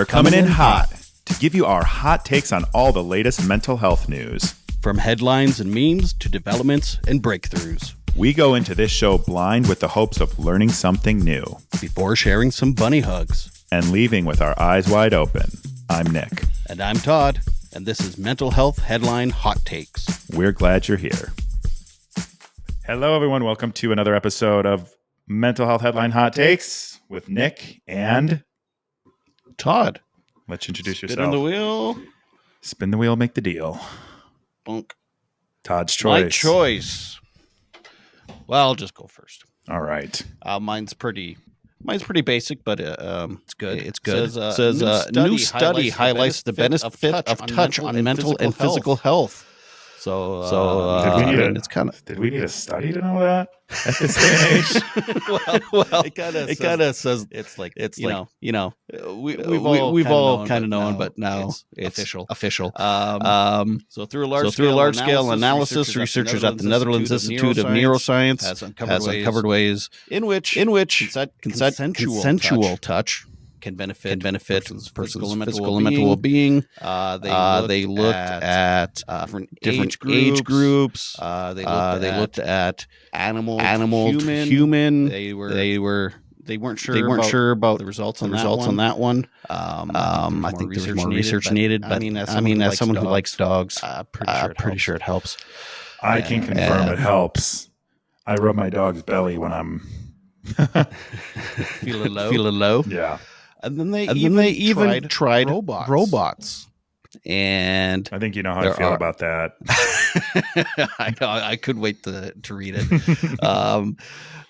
We're coming in hot to give you our hot takes on all the latest mental health news. From headlines and memes to developments and breakthroughs. We go into this show blind with the hopes of learning something new. Before sharing some bunny hugs. And leaving with our eyes wide open. I'm Nick. And I'm Todd. And this is Mental Health Headline Hot Takes. We're glad you're here. Hello, everyone. Welcome to another episode of Mental Health Headline Hot Takes with Nick and Todd. Let's introduce Spin yourself. on the wheel. Spin the wheel, make the deal. Bonk. Todd's choice. My choice. Well, I'll just go first. All right. Mine's pretty basic, but it's good. It's good. It says new study highlights the benefit of touch on mental and physical health. So did we need a study to know that at this day and age? well, it kind of says we've all kind of known, but now it's official. So through a large scale analysis, researchers at the Netherlands Institute of Neuroscience has uncovered ways in which consensual touch can benefit person's physical and mental well-being. They looked at different age groups. They looked at animal to human. They weren't sure about the results on that one. I think there was more research needed. But as someone who likes dogs, pretty sure it helps. I can confirm it helps. I rub my dog's belly when I'm feeling low. Yeah. And then they even tried robots. And I think you know how I feel about that. I know. I could wait to read it.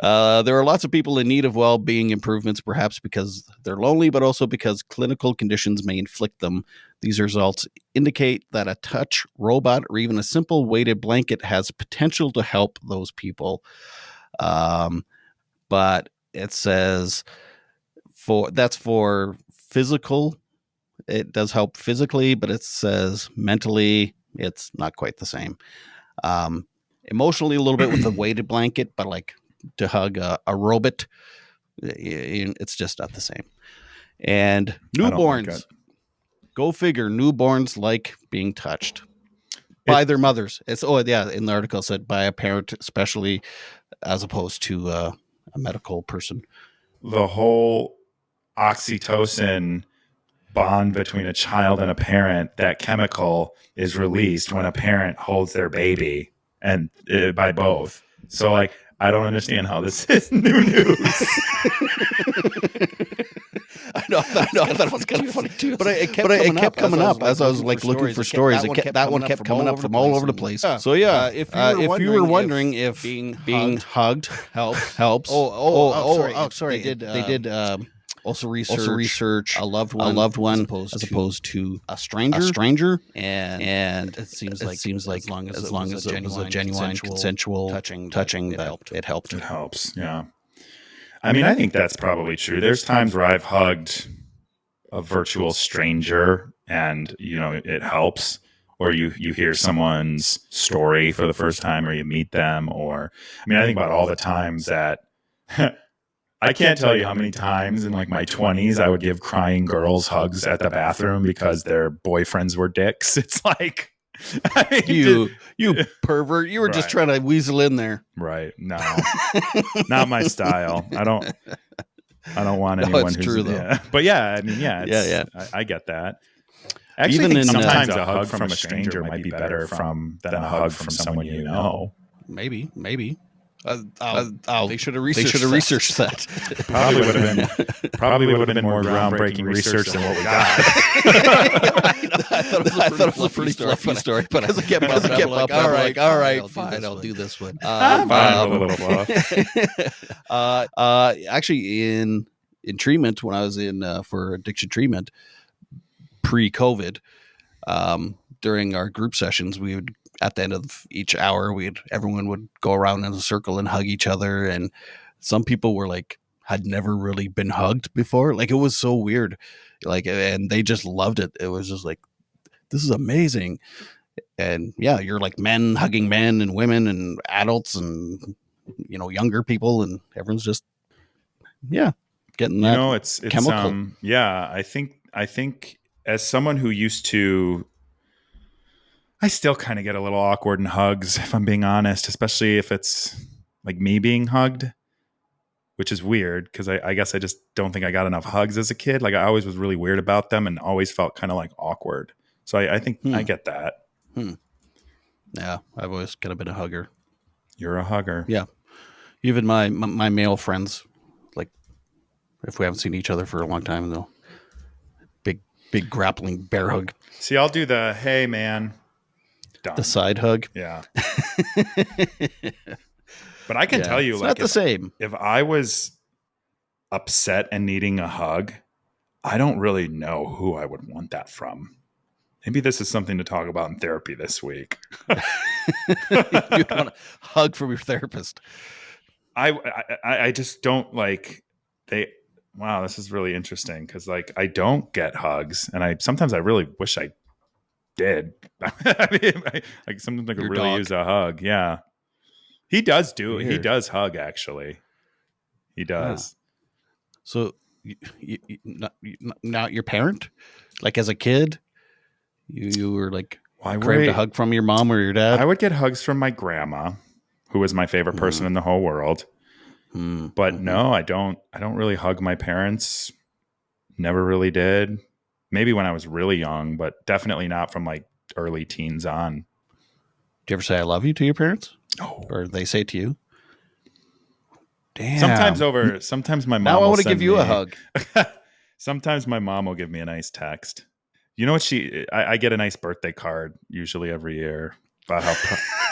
There are lots of people in need of well-being improvements, perhaps because they're lonely, but also because clinical conditions may inflict them. These results indicate that a touch robot or even a simple weighted blanket has potential to help those people. But it says that's for physical. It does help physically, but it says mentally it's not quite the same. Emotionally a little bit with the weighted blanket, but like to hug a robot, it's just not the same. And newborns, go figure, newborns like being touched by their mothers. In the article it said by a parent, especially as opposed to a medical person. The whole oxytocin bond between a child and a parent, that chemical is released when a parent holds their baby, and by both. So like, I don't understand how this is new news. I thought it was kind of funny too. But it kept coming up as I was like looking for stories. That one kept coming up from all over the place. So yeah, if you were wondering if being hugged helps. Sorry. They did also research a loved one as opposed to a stranger, and it seems like as long as it was a genuine consensual touching that it helped. It helps, yeah. I mean, I think that's probably true. There's times where I've hugged a virtual stranger and, it helps. Or you hear someone's story for the first time, or you meet them, I think about all the times that I can't tell you how many times in like my 20s I would give crying girls hugs at the bathroom because their boyfriends were dicks. It's like, you pervert. You were just trying to weasel in there. Right. No, not my style. I don't want anyone who's true though. Yeah. But yeah, I get that. Actually, even sometimes a hug from a stranger might be better than a hug from someone you know. Maybe. They should have researched that. Probably would have been more groundbreaking research than what we got. I thought it was a pretty fluffy story, but as it kept up, all right, fine, I'll do this one. I'm fine with a little fluff. Actually, in treatment, when I was in for addiction treatment pre-COVID, during our group sessions, we would, at the end of each hour, everyone would go around in a circle and hug each other. And some people were like, had never really been hugged before. Like, it was so weird. Like, and they just loved it. It was just like, this is amazing. And yeah, you're like men hugging men and women and adults and, younger people, and everyone's just, getting that. It's chemical. I think I think as someone who used to, I still kind of get a little awkward in hugs, if I'm being honest, especially if it's like me being hugged, which is weird because I guess I just don't think I got enough hugs as a kid. Like I always was really weird about them and always felt kind of like awkward. So I think I Hmm. get that. Hmm. Yeah, I've always kind of been a hugger. You're a hugger. Yeah, even my male friends, like if we haven't seen each other for a long time, they'll big grappling bear hug, See, I'll do the hey man, the done. side hug. Yeah. But I can tell you, it's like, not the same. if I was upset and needing a hug, I don't really know who I would want that from. Maybe this is something to talk about in therapy this week. You'd want a hug from your therapist. I just don't like they. Wow, this is really interesting because like I don't get hugs, and I really wish I did. I mean, like sometimes I could Your really dog. use a hug. Yeah, he Weird. does hug actually. He Huh. does. So, not your parent? Like as a kid, you were like Why craved a were hug from your mom or your I dad? would get hugs from my grandma, who was my favorite person Mm, in the whole world. But mm-hmm. no, I don't. I don't really hug my parents. Never really did. Maybe when I was really young, but definitely not from like early teens on. Do you ever say "I love you" to your parents, Oh. or they say it to you? Sometimes Damn. over. Sometimes my Now mom I will want to give send you a me. hug. Sometimes my mom will give me a nice text. You know what I get a nice birthday card usually every year about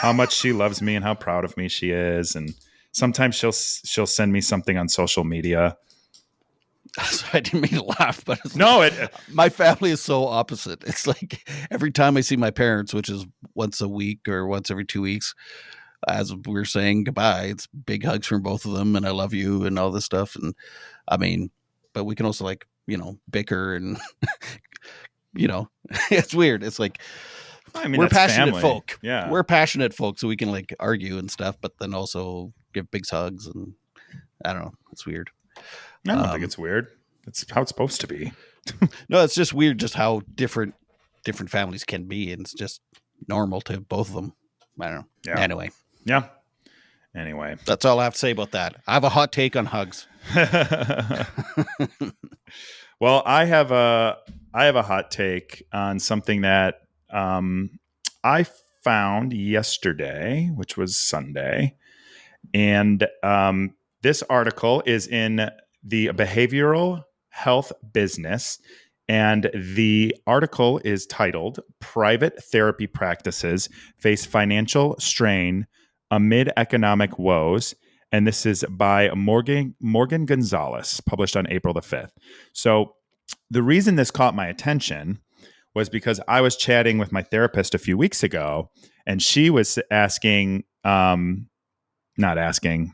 how much she loves me and how proud of me she is, and sometimes she'll send me something on social media. I didn't mean to laugh, but it's No, like, my family is so opposite. It's like every time I see my parents, which is once a week or once every 2 weeks, as we're saying goodbye, it's big hugs from both of them, and I love you, and all this stuff. And I mean, but we can also like bicker and it's weird. It's like I mean we're that's passionate family. folk. Yeah, We're passionate folk, so we can like argue and stuff, but then also give big hugs, and I don't know. It's weird. I don't think Um, it's weird. It's how it's supposed to be. no, it's just weird, just how different families can be, and it's just normal to both of them. I don't know. Yeah, Anyway, yeah. Anyway, that's all I have to say about that. I have a hot take on hugs. well, I have a hot take on something that I found yesterday, which was Sunday, and this article is in the behavioral health business. And the article is titled Private Therapy Practices Face Financial Strain Amid Economic Woes. And this is by Morgan Gonzalez, published on April the 5th. So the reason this caught my attention was because I was chatting with my therapist a few weeks ago, and she was asking, not asking,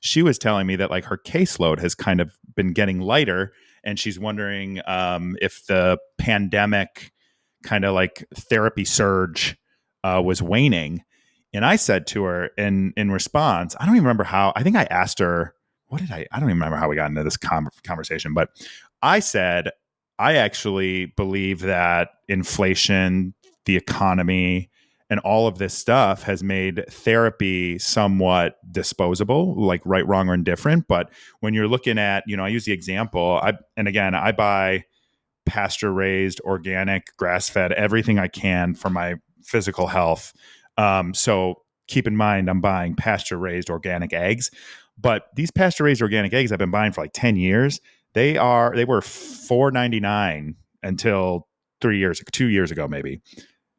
she was telling me that like her caseload has kind of been getting lighter, and she's wondering if the pandemic kind of like therapy surge was waning. And I said to her in response, I don't even remember how. I think I asked her, what did I don't even remember how we got into this conversation, but I said I actually believe that inflation, the economy, and all of this stuff has made therapy somewhat disposable, like right, wrong, or indifferent. But when you're looking at, I use the example, I buy pasture raised, organic, grass fed, everything I can for my physical health. So keep in mind, I'm buying pasture raised organic eggs. But these pasture raised organic eggs I've been buying for like 10 years. They were $4.99 until 2 years ago, maybe.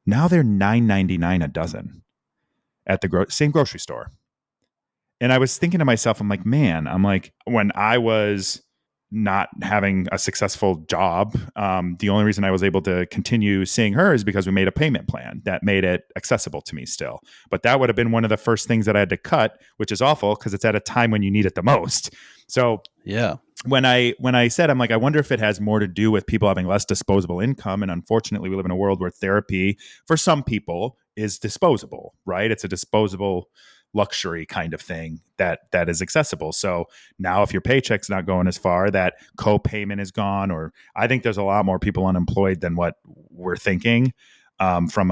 Now they're $9.99 a dozen at the same grocery store. And I was thinking to myself, I'm like, when I was not having a successful job, the only reason I was able to continue seeing her is because we made a payment plan that made it accessible to me still. But that would have been one of the first things that I had to cut, which is awful because it's at a time when you need it the most. So Yeah. when I said, I'm like, I wonder if it has more to do with people having less disposable income. And unfortunately, we live in a world where therapy for some people is disposable, right? It's a disposable luxury kind of thing that is accessible. So now if your paycheck's not going as far, that co-payment is gone, or I think there's a lot more people unemployed than what we're thinking from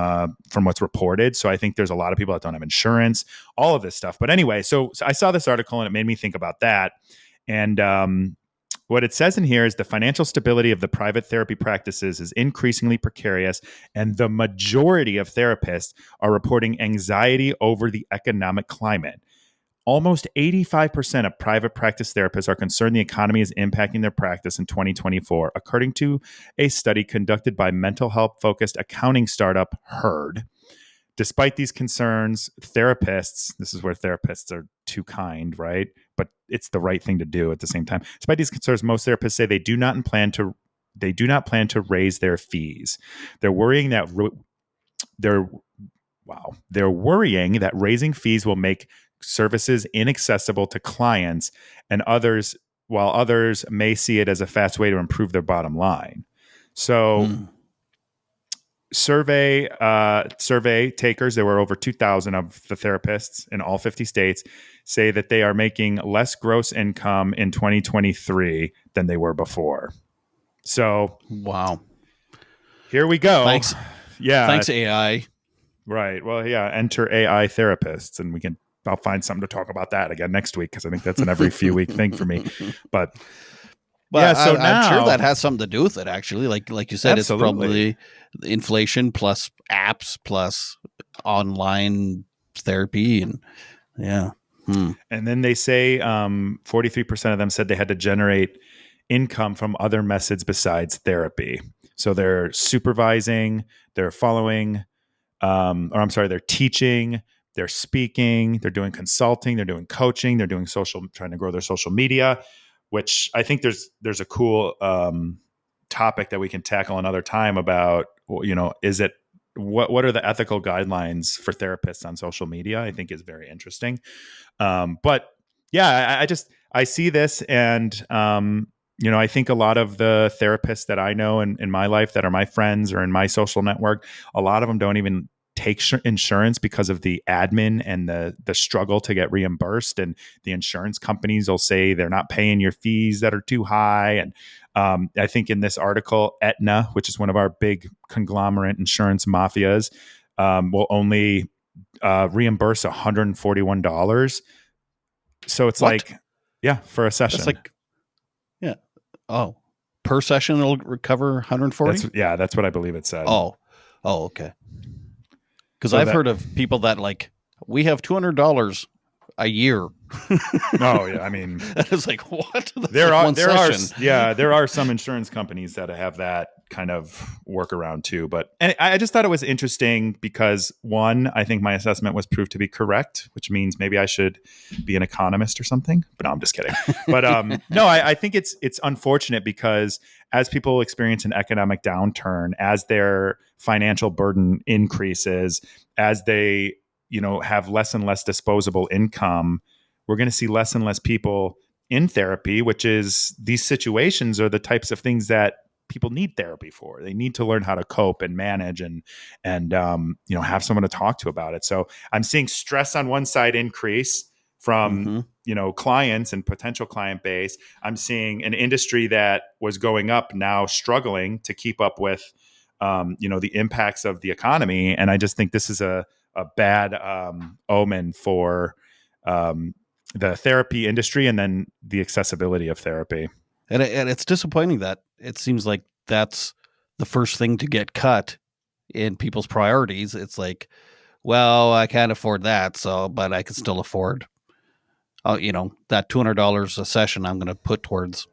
what's reported. So I think there's a lot of people that don't have insurance, all of this stuff. But anyway, so I saw this article and it made me think about that. And what it says in here is the financial stability of the private therapy practices is increasingly precarious, and the majority of therapists are reporting anxiety over the economic climate. Almost 85% of private practice therapists are concerned the economy is impacting their practice in 2024, according to a study conducted by mental health-focused accounting startup Herd. Despite these concerns, therapists, this is where therapists are too kind, right? But it's the right thing to do at the same time. Despite these concerns, most therapists say they do not plan to raise their fees. They're worrying that they're worrying that raising fees will make services inaccessible to clients, and while others may see it as a fast way to improve their bottom line. So survey takers, there were over 2,000 of the therapists in all 50 states, say that they are making less gross income in 2023 than they were before. So wow, here we go. Thanks. Yeah. Thanks, AI. Right. Well, yeah. Enter AI therapists, and I'll find something to talk about that again next week, because I think that's an every few week thing for me. But yeah, so I'm sure that has something to do with it. Actually, like you said, absolutely. It's probably inflation plus apps plus online therapy, and yeah. And then they say 43% of them said they had to generate income from other methods besides therapy. So they're supervising, they're following, they're teaching, they're speaking, they're doing consulting, they're doing coaching, they're doing trying to grow their social media, which I think there's a cool topic that we can tackle another time about, what are the ethical guidelines for therapists on social media? I think is very interesting. But yeah, I see this, and I think a lot of the therapists that I know in my life that are my friends or in my social network, a lot of them don't even take insurance because of the admin and the struggle to get reimbursed. And the insurance companies will say they're not paying your fees that are too high. And I think in this article, Aetna, which is one of our big conglomerate insurance mafias, will only reimburse $141. So it's like, yeah, for a session. That's like, yeah. Oh, per session it'll recover 140. That's what I believe it said. Oh, okay. Because I've heard of people that we have $200 a year. Oh yeah, I mean, it's like what? There are some insurance companies that have that kind of workaround too. But I just thought it was interesting because one, I think my assessment was proved to be correct, which means maybe I should be an economist or something. But no, I'm just kidding. But no, I think it's unfortunate because as people experience an economic downturn, as their financial burden increases, as they have less and less disposable income, we're going to see less and less people in therapy, which is these situations are the types of things that people need therapy for. They need to learn how to cope and manage and have someone to talk to about it. So I'm seeing stress on one side increase from, clients and potential client base. I'm seeing an industry that was going up now struggling to keep up with, the impacts of the economy. And I just think this is a bad omen for the therapy industry and then the accessibility of therapy. And it's disappointing that it seems like that's the first thing to get cut in people's priorities. It's like, well, I can't afford that, but I can still afford, that $200 a session I'm going to put towards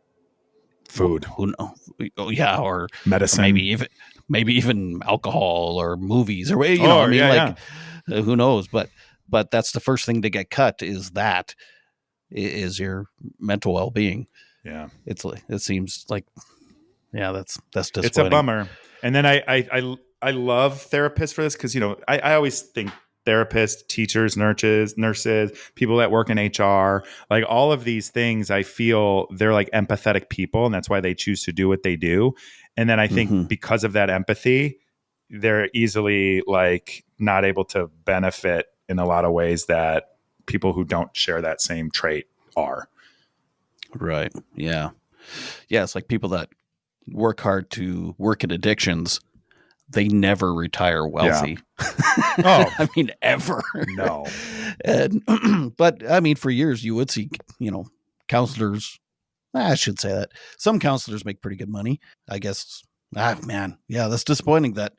food. Or medicine, or maybe even alcohol or movies or who knows? But that's the first thing to get cut is your mental well-being. Yeah, it seems like, yeah, that's disappointing. It's a bummer. And then I love therapists for this because I always think therapists, teachers, nurses, people that work in HR, like all of these things, I feel they're like empathetic people, and that's why they choose to do what they do. And then I think because of that empathy, they're easily like not able to benefit in a lot of ways that people who don't share that same trait are. Right. Yeah. Yeah. It's like people that work hard to work at addictions. They never retire wealthy. Oh, I mean, ever. no. And, but I mean, for years you would see, counselors. I should say that some counselors make pretty good money, I guess. Man. Yeah. That's disappointing that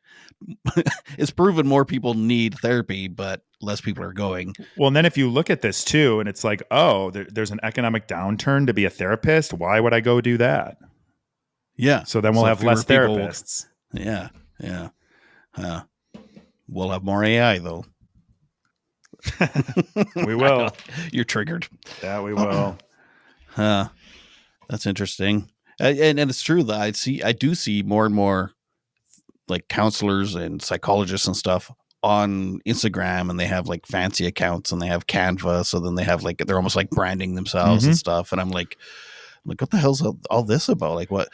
it's proven more people need therapy, but less people are going. Well, and then if you look at this too, and it's like, oh, there's an economic downturn to be a therapist. Why would I go do that? Yeah. So then we'll have less therapists. Yeah. Yeah. We'll have more AI though. We will. You're triggered. Yeah, we will. That's interesting. And it's true that I do see more and more like counselors and psychologists and stuff on Instagram, and they have like fancy accounts and they have Canva. So then they have like, they're almost like branding themselves and stuff. And I'm like, what the hell's all this about? Like what?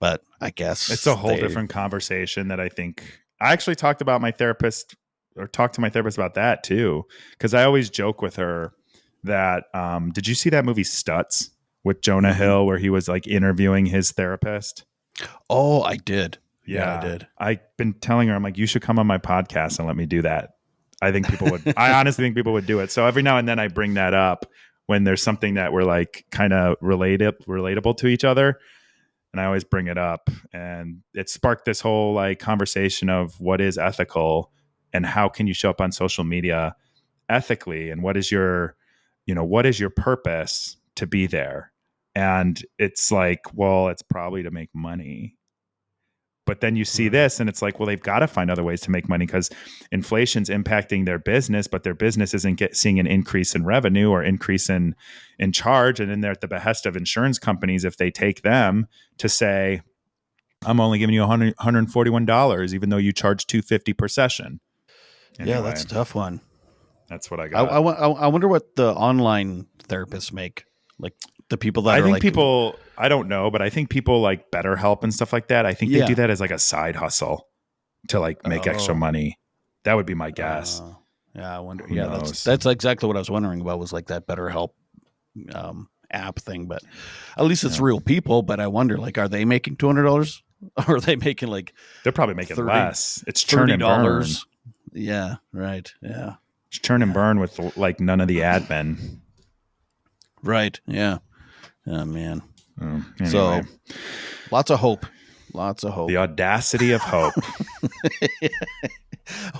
But I guess it's a whole different conversation that I think I actually talked to my therapist about that too. Cause I always joke with her that, did you see that movie Stutz with Jonah Hill where he was like interviewing his therapist? Oh, I did. Yeah, I did. I've been telling her, I'm like, you should come on my podcast and let me do that. I think people would, I honestly think people would do it. So every now and then I bring that up when there's something that we're like kind of relatable to each other. And I always bring it up, and it sparked this whole like conversation of what is ethical and how can you show up on social media ethically, and what is your purpose to be there? And it's like, well, it's probably to make money. But then you see this and it's like, well, they've got to find other ways to make money because inflation's impacting their business, but their business isn't seeing an increase in revenue or increase in charge. And then they're at the behest of insurance companies if they take them to say, I'm only giving you $141, even though you charge $250 per session. Anyway, yeah, that's a tough one. That's what I got. I wonder what the online therapists make. Like the people that I don't know, but I think people like BetterHelp and stuff like that. I think they do that as like a side hustle to like make extra money. That would be my guess. Yeah, I wonder. Who knows? That's exactly what I was wondering about, was like that BetterHelp app thing. But at least it's real people. But I wonder, like, are they making $200 or are they making like? They're probably making less. It's churn and burn. Yeah. Right. Yeah. It's churn and burn with like none of the admin. Right. Yeah. Oh man. Anyway. So lots of hope. The audacity of hope.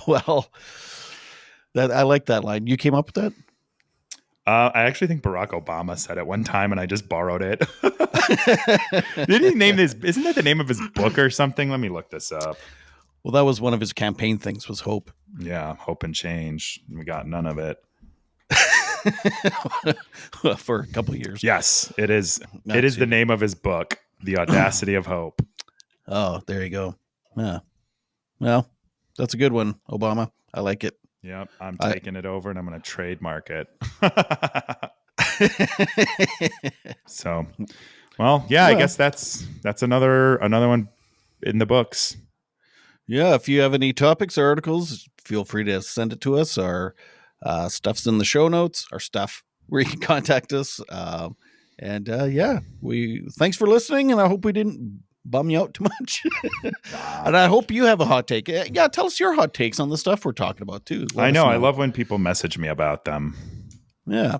Well, I like that line. You came up with that? I actually think Barack Obama said it one time and I just borrowed it. Didn't he name this? Isn't that the name of his book or something? Let me look this up. Well, that was one of his campaign things, was hope. Yeah. Hope and change. We got none of it. For a couple of years. Yes, it is. It is the name of his book, The Audacity of Hope. Oh, there you go. Yeah. Well, that's a good one, Obama. I like it. Yep, I'm taking it over and I'm going to trademark it. So, well, yeah, I guess that's another one in the books. Yeah, if you have any topics or articles, feel free to send it to us. Our stuff's in the show notes, our stuff where you can contact us. Thanks for listening, and I hope we didn't bum you out too much. And I hope you have a hot take. Yeah, tell us your hot takes on the stuff we're talking about too. I know. I love when people message me about them. Yeah.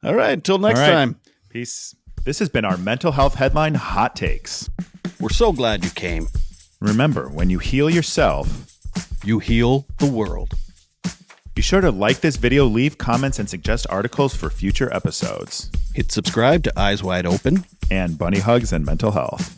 All right. Until next time. Peace. This has been our mental health headline hot takes. We're so glad you came. Remember, when you heal yourself, you heal the world. Be sure to like this video, leave comments, and suggest articles for future episodes. Hit subscribe to Eyes Wide Open and Bunny Hugs and Mental Health.